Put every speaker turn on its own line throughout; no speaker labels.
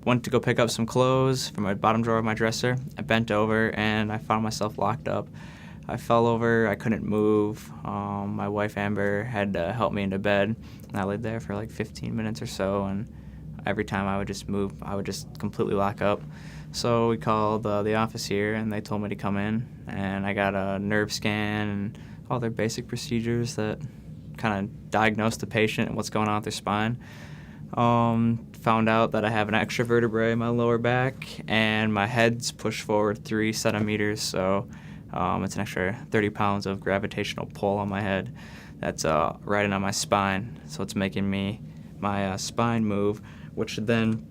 went to go pick up some clothes from my bottom drawer of my dresser. I bent over and I found myself locked up. I fell over, I couldn't move. My wife Amber had to help me into bed, and I laid there for like 15 minutes or so, and every time I would just move, I would just completely lock up. So we called the office here, and they told me to come in, and I got a nerve scan and all their basic procedures that kind of diagnose the patient and what's going on with their spine. Found out that I have an extra vertebrae in my lower back, and my head's pushed forward 3 centimeters, so it's an extra 30 pounds of gravitational pull on my head that's riding on my spine, so it's making my spine move, which then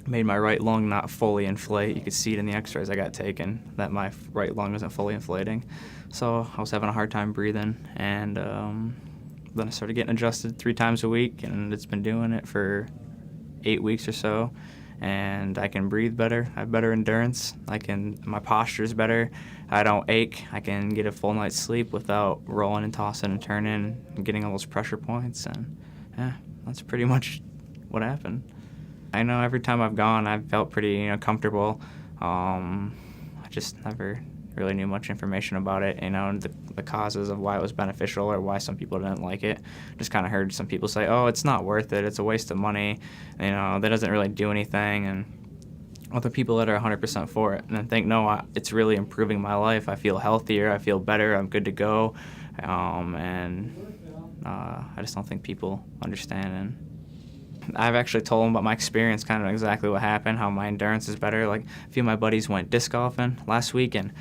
made my right lung not fully inflate. You could see it in the x-rays I got taken that my right lung wasn't fully inflating, so I was having a hard time breathing, and then I started getting adjusted 3 times a week, and it's been doing it for 8 weeks or so, and I can breathe better. I have better endurance. My posture's better. I don't ache. I can get a full night's sleep without rolling and tossing and turning and getting all those pressure points, and yeah, that's pretty much what happened. I know every time I've gone, I've felt pretty comfortable. I just never really knew much information about it, and the causes of why it was beneficial or why some people didn't like it. Just kind of heard some people say, oh, it's not worth it, it's a waste of money, that doesn't really do anything, and other people that are 100% for it, and then think, no, it's really improving my life. I feel healthier, I feel better, I'm good to go, and I just don't think people understand. And I've actually told him about my experience, kind of exactly what happened, how my endurance is better. Like, a few of my buddies went disc golfing last week, and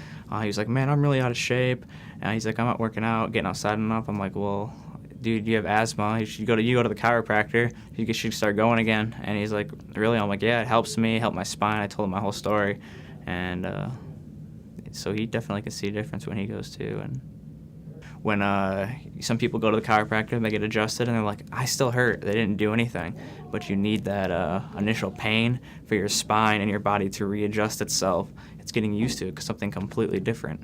he was like, man, I'm really out of shape. And he's like, I'm not working out, getting outside enough. I'm like, well, dude, you have asthma. You go to the chiropractor. You should start going again. And he's like, really? I'm like, yeah, it helps me, helped my spine. I told him my whole story. And so he definitely can see a difference when he goes too. And when some people go to the chiropractor and they get adjusted and they're like, I still hurt. They didn't do anything. But you need that initial pain for your spine and your body to readjust itself. It's getting used to something completely different.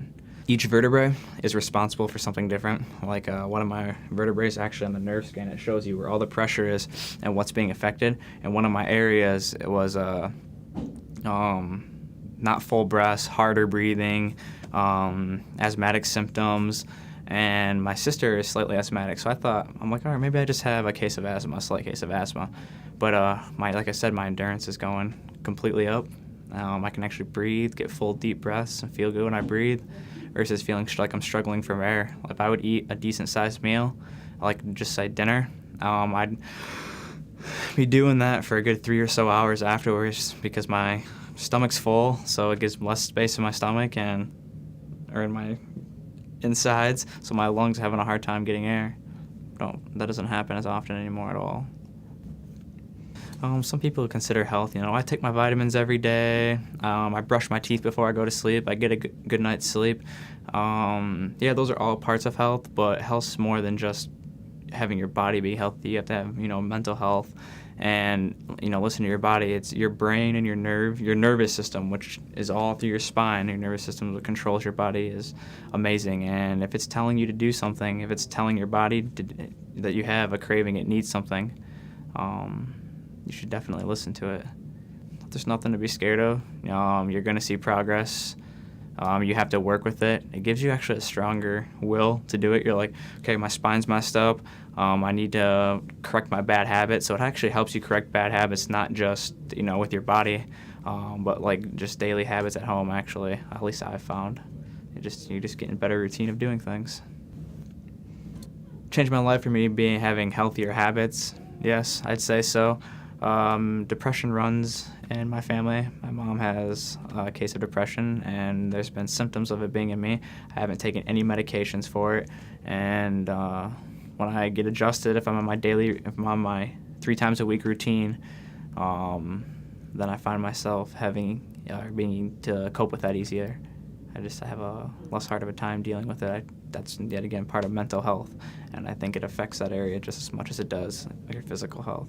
Each vertebrae is responsible for something different. Like one of my vertebrae is actually on the nerve scan. It shows you where all the pressure is and what's being affected. And one of my areas was not full breaths, harder breathing, asthmatic symptoms. And my sister is slightly asthmatic, so I'm like, all right, maybe I just have a slight case of asthma. But like I said, my endurance is going completely up. I can actually breathe, get full deep breaths, and feel good when I breathe, versus feeling like I'm struggling for air. If I would eat a decent-sized meal, like just say dinner, I'd be doing that for a good 3 or so hours afterwards because my stomach's full, so it gives less space in my stomach or in my insides, so my lungs are having a hard time getting air. That doesn't happen as often anymore at all. Some people consider health, I take my vitamins every day. I brush my teeth before I go to sleep. I get a good night's sleep. Yeah, those are all parts of health, but health's more than just having your body be healthy. You have to have, mental health and, listen to your body. It's your brain and your nervous system, which is all through your spine. Your nervous system that controls your body is amazing. And if it's telling you to do something, if it's telling your body that you have a craving, it needs something, you should definitely listen to it. There's nothing to be scared of. You're going to see progress. You have to work with it. It gives you actually a stronger will to do it. You're like, okay, my spine's messed up. I need to correct my bad habits. So it actually helps you correct bad habits, not just, with your body, but like just daily habits at home, actually. At least I've found. You're just getting a better routine of doing things. Changed my life for me having healthier habits. Yes, I'd say so. Depression runs in my family. My mom has a case of depression, and there's been symptoms of it being in me. I haven't taken any medications for it, and when I get adjusted, if I'm on my 3 times a week routine, then I find myself being to cope with that easier. I have a less hard of a time dealing with it. That's yet again part of mental health, and I think it affects that area just as much as it does your physical health.